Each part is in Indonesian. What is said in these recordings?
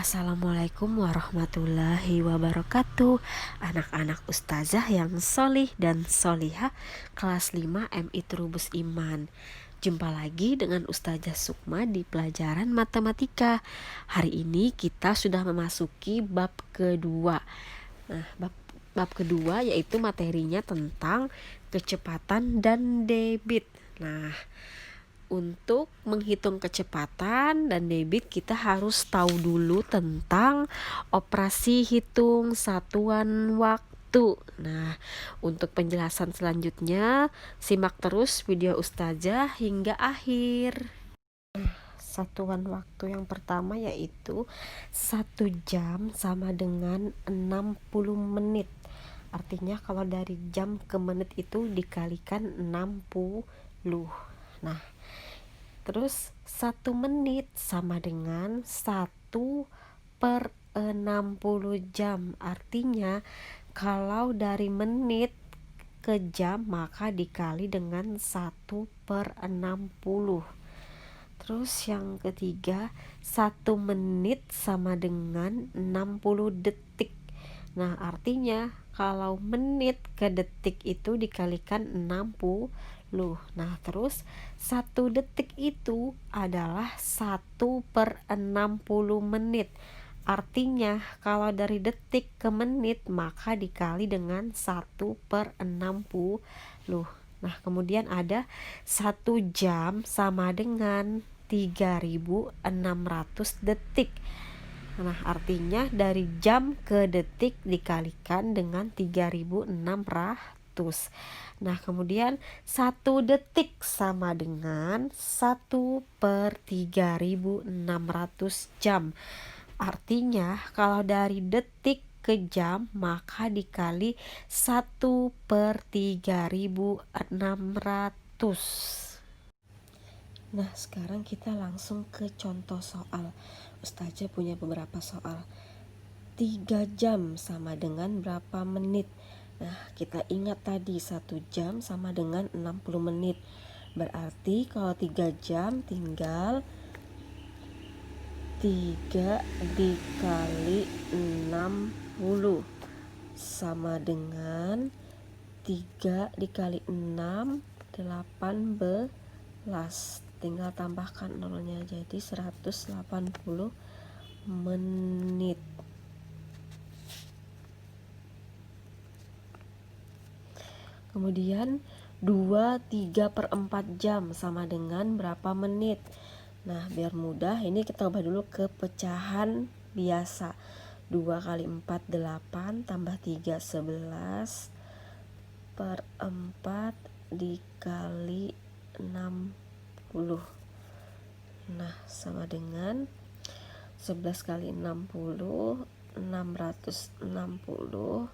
Assalamualaikum warahmatullahi wabarakatuh. Anak-anak ustazah yang solih dan solihah kelas 5 MI Trubus Iman. Jumpa lagi dengan Ustazah Sukma di pelajaran matematika. Hari ini kita sudah memasuki bab kedua. Nah, bab kedua yaitu materinya tentang kecepatan dan debit. Nah, untuk menghitung kecepatan dan debit kita harus tahu dulu tentang operasi hitung satuan waktu. Nah, untuk penjelasan selanjutnya simak terus video Ustazah hingga akhir. Satuan waktu yang pertama yaitu 1 jam sama dengan 60 menit. Artinya kalau dari jam ke menit itu dikalikan 60. Nah, terus 1 menit sama dengan 1/60 jam. Artinya kalau dari menit ke jam maka dikali dengan 1/60. Terus yang ketiga, 1 menit sama dengan 60 detik. Nah, artinya kalau menit ke detik itu dikalikan 60. Nah, terus 1 detik itu adalah 1/60 menit. Artinya kalau dari detik ke menit maka dikali dengan 1/60. Nah, kemudian ada 1 jam sama dengan 3600 detik. Nah, artinya dari jam ke detik dikalikan dengan 3600. Nah, kemudian 1 detik sama dengan 1/3600 jam. Artinya kalau dari detik ke jam maka dikali 1/3600. Nah, sekarang kita langsung ke contoh soal. Ustazah punya beberapa soal. 3 jam sama dengan berapa menit? Nah, kita ingat tadi 1 jam sama dengan 60 menit. Berarti kalau 3 jam tinggal 3 dikali 60 sama dengan 3 dikali 6, 18. Tinggal tambahkan nolnya jadi 180 menit. Kemudian 2/3/4 jam sama dengan berapa menit? Nah, biar mudah ini kita ubah dulu ke pecahan biasa. 2 kali 4 8 tambah 3 11 per 4 dikali 60. Nah, sama dengan 11 kali 60 660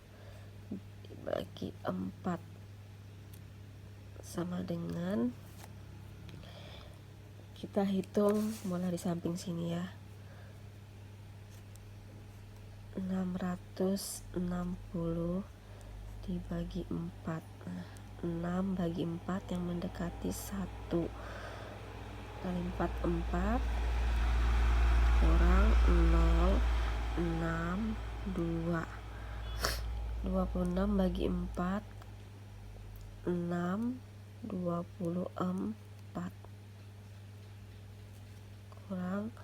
dibagi 4 sama dengan, kita hitung mulai di samping sini ya, 660 dibagi 4. Nah, 6 bagi 4 yang mendekati 1 kali 4 4 kurang 0 6 2. 26 bagi 4 6 24 kurang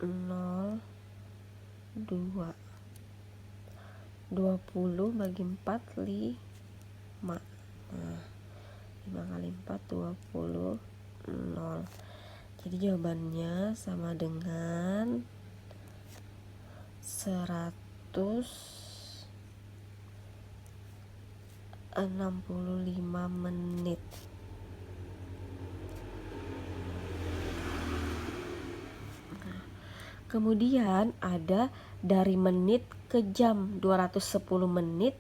0 2. 20 bagi 4 5. Nah, 5 kali 4 20 0. Jadi jawabannya sama dengan 165 menit. Kemudian ada dari menit ke jam, 210 menit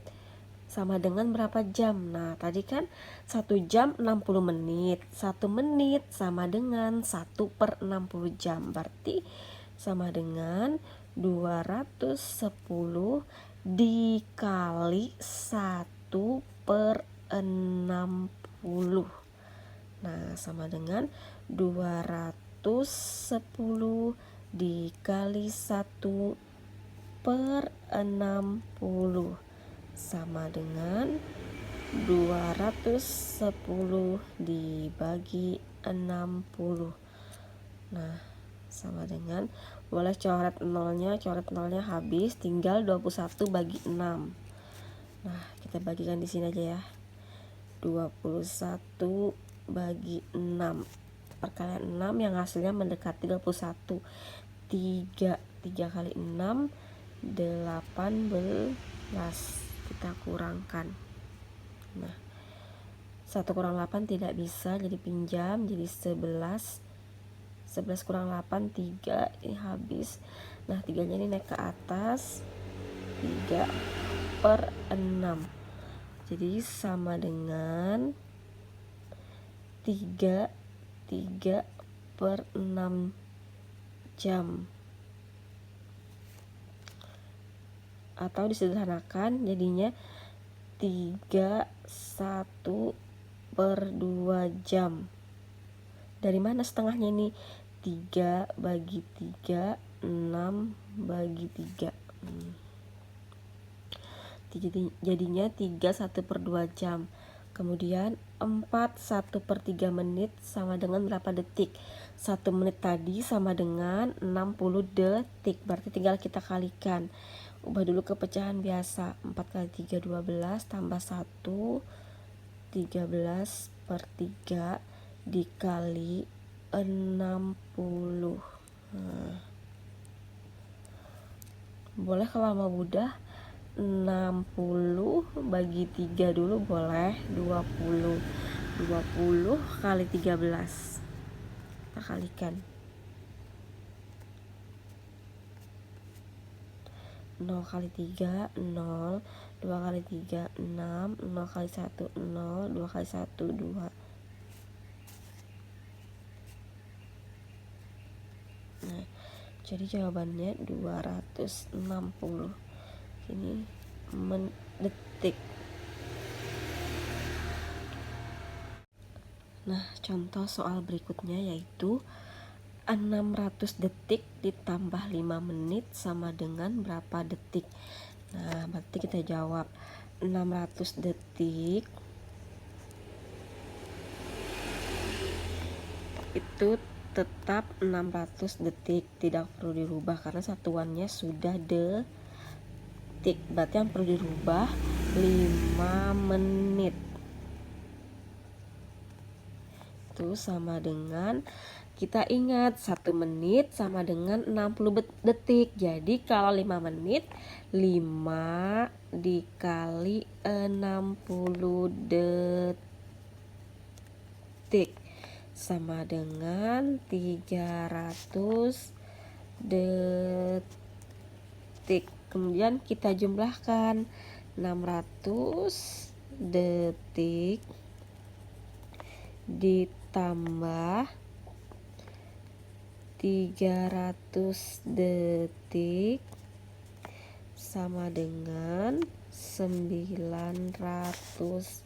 sama dengan berapa jam? Nah, tadi kan 1 jam 60 menit. 1 menit sama dengan 1/60 jam. Berarti sama dengan 210 dikali 1/60. Nah, sama dengan 210 dikali 1/60 sama dengan 210 dibagi 60. Nah, sama dengan, boleh coret nolnya habis, tinggal 21 bagi 6. Nah, kita bagikan di sini aja ya. 21 bagi 6. Perkalian 6 yang hasilnya mendekati 21. 3 kali 6 18. Kita kurangkan. Nah, 1 kurang 8 tidak bisa, jadi pinjam, jadi 11. 11 kurang 8 3, ini habis. Nah, 3-nya ini naik ke atas, 3/6. Jadi sama dengan 3/6 jam. Atau disederhanakan jadinya 1/2 jam. Dari mana setengahnya ini? 3 bagi 3, 6 bagi 3. Jadinya 3 1/2 jam. Kemudian 4 1/3 menit sama dengan berapa detik? 1 menit tadi sama dengan 60 detik. Berarti tinggal kita kalikan. Ubah dulu ke pecahan biasa. 4 kali 3 12 tambah 1 13/3 dikali 60. Nah, boleh kalau mau mudah 60 bagi 3 dulu, boleh 20 kali 13. Kita kalikan. 0 kali 3 0, 2 kali 3 6, 0 kali 1 0, 2 kali 1 2. Nah, jadi jawabannya 260. Ini detik. Nah, contoh soal berikutnya yaitu 600 detik ditambah 5 menit sama dengan berapa detik. Nah, berarti kita jawab 600 detik itu tetap 600 detik, tidak perlu dirubah karena satuannya sudah detik. Berarti yang perlu dirubah 5 menit. Itu sama dengan, kita ingat 1 menit sama dengan 60 detik. Jadi kalau 5 menit, 5 dikali 60 detik sama dengan 300 detik. Kemudian kita jumlahkan 600 detik ditambah 300 detik sama dengan 900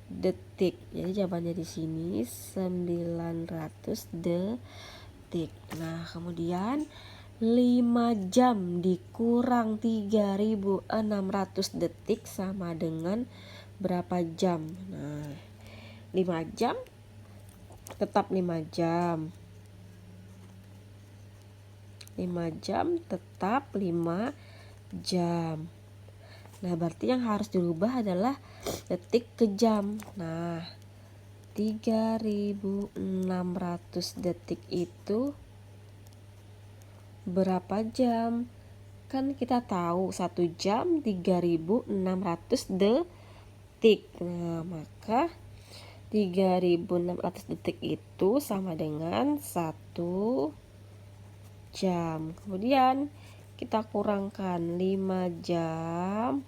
detik. Jadi jawabannya di sini 900 detik. Nah, kemudian 5 jam dikurang 3600 detik sama dengan berapa jam? Nah, 5 jam tetap 5 jam. 5 jam tetap 5 jam. Nah, berarti yang harus dirubah adalah detik ke jam. Nah, 3600 detik itu berapa jam? Kan kita tahu 1 jam 3600 detik. Nah, maka 3600 detik itu sama dengan 1 jam. Kemudian kita kurangkan 5 jam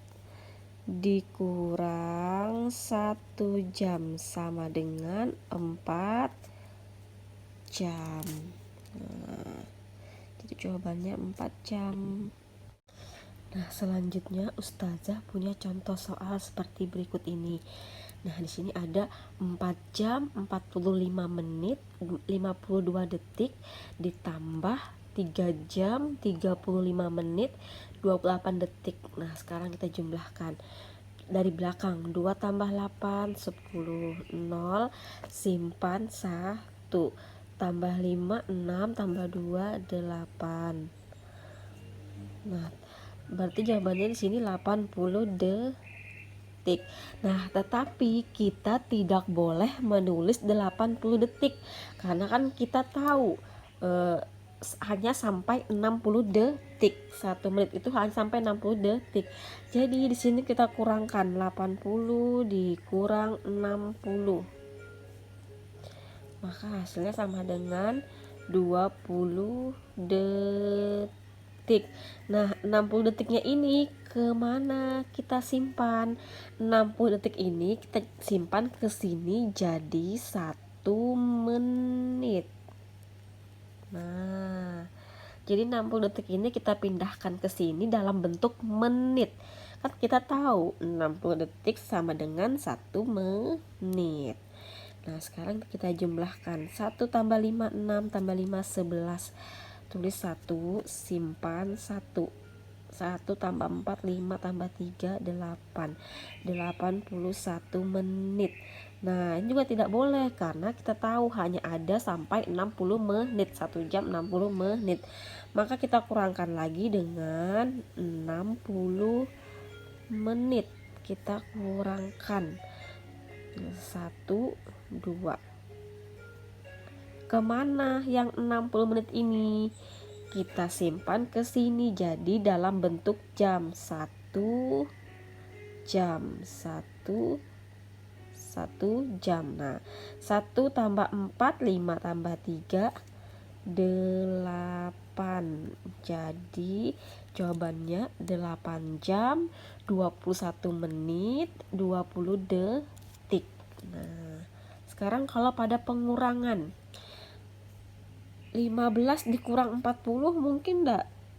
dikurang 1 jam sama dengan 4 jam. Nah, jadi jawabannya 4 jam. Nah, selanjutnya Ustazah punya contoh soal seperti berikut ini. Nah, di sini ada 4 jam 45 menit 52 detik ditambah 3 jam 35 menit 28 detik. Nah, sekarang kita jumlahkan dari belakang. 2 tambah 8 10, 0, simpan 1, tambah 5 6, tambah 2 8. Nah, berarti jawabannya di sini 80 detik. Nah, tetapi kita tidak boleh menulis 80 detik karena kan kita tahu hanya sampai 60 detik. 1 menit itu hanya sampai 60 detik. Jadi di sini kita kurangkan 80 dikurang 60. Maka hasilnya sama dengan 20 detik. Nah, 60 detiknya ini kemana kita simpan? 60 detik ini kita simpan ke sini jadi 1 menit. Nah, jadi 60 detik ini kita pindahkan ke sini dalam bentuk menit. Kan kita tahu 60 detik sama dengan 1 menit. Nah, sekarang kita jumlahkan 1 tambah 5 6, tambah 5 11. Tulis 1, simpan 1. 1 tambah 4 5, tambah 3 8. 81 menit. Nah, ini juga tidak boleh karena kita tahu hanya ada sampai 60 menit, 1 jam 60 menit. Maka kita kurangkan lagi dengan 60 menit. Kita kurangkan 1 2. Kemana yang 60 menit ini? Kita simpan ke sini jadi dalam bentuk jam. 1 jam. 1 jam. Nah, 1 tambah 4 5 tambah 3 8. Jadi jawabannya 8 jam 21 menit 20 detik. Nah, sekarang kalau pada pengurangan 15 dikurang 40 mungkin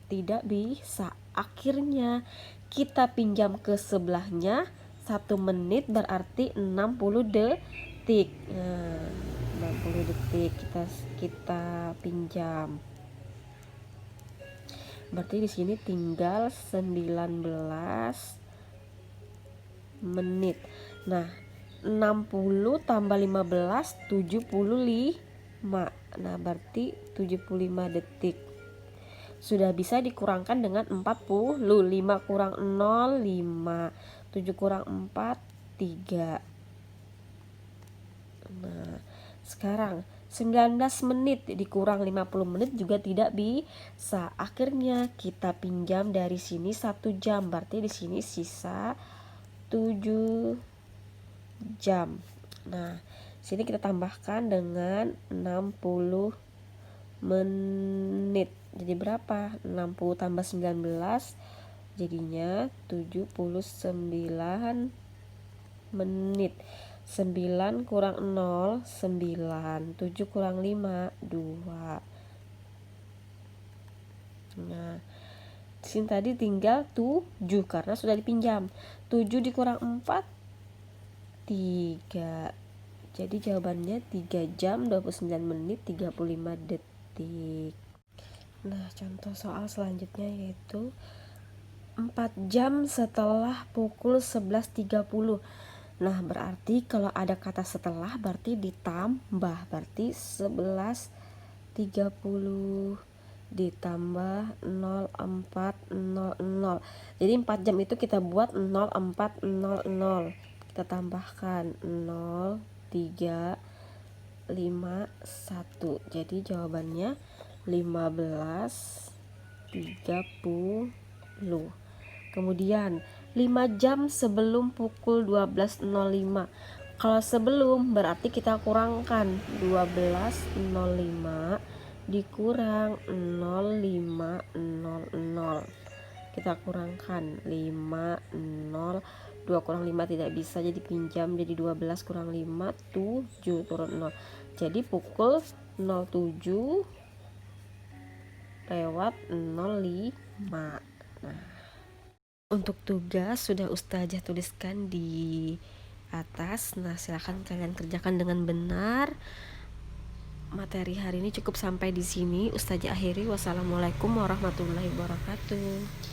tidak bisa. Akhirnya kita pinjam ke sebelahnya 1 menit berarti 60 detik. Nah, 60 detik kita pinjam. Berarti di sini tinggal 19 menit. Nah, 60 tambah 15 75. Nah, berarti 75 detik. Sudah bisa dikurangkan dengan 40. 5 kurang 0 5. 7 kurang 4 3. Nah, sekarang 19 menit dikurang 50 menit juga tidak bisa. Akhirnya kita pinjam dari sini 1 jam. Berarti di sini sisa 7 jam. Nah, sini kita tambahkan dengan 60 menit. Jadi berapa? 60 tambah 19 jadinya 79 menit. 9 kurang 0 9. 7 kurang 5 2. Nah, sini tadi tinggal 7 karena sudah dipinjam. 7 dikurang 4 3. Jadi jawabannya 3 jam 29 menit 35 detik. Nah, contoh soal selanjutnya yaitu 4 jam setelah pukul 11.30. Nah, berarti kalau ada kata setelah berarti ditambah. Berarti 11.30 ditambah 0400. Jadi 4 jam itu kita buat 0400. Kita tambahkan 0351. Jadi jawabannya 15.30. Kemudian 5 jam sebelum pukul 12.05. Kalau sebelum berarti kita kurangkan 12.05 dikurang 0500. Kita kurangkan 50. 2 kurang 5 tidak bisa, jadi pinjam, jadi 12 kurang 5 7 turun 0. Jadi pukul 07 lewat 05. Nah, untuk tugas sudah Ustazah tuliskan di atas. Nah, silakan kalian kerjakan dengan benar. Materi hari ini cukup sampai di sini. Ustazah akhiri. Wassalamualaikum warahmatullahi wabarakatuh.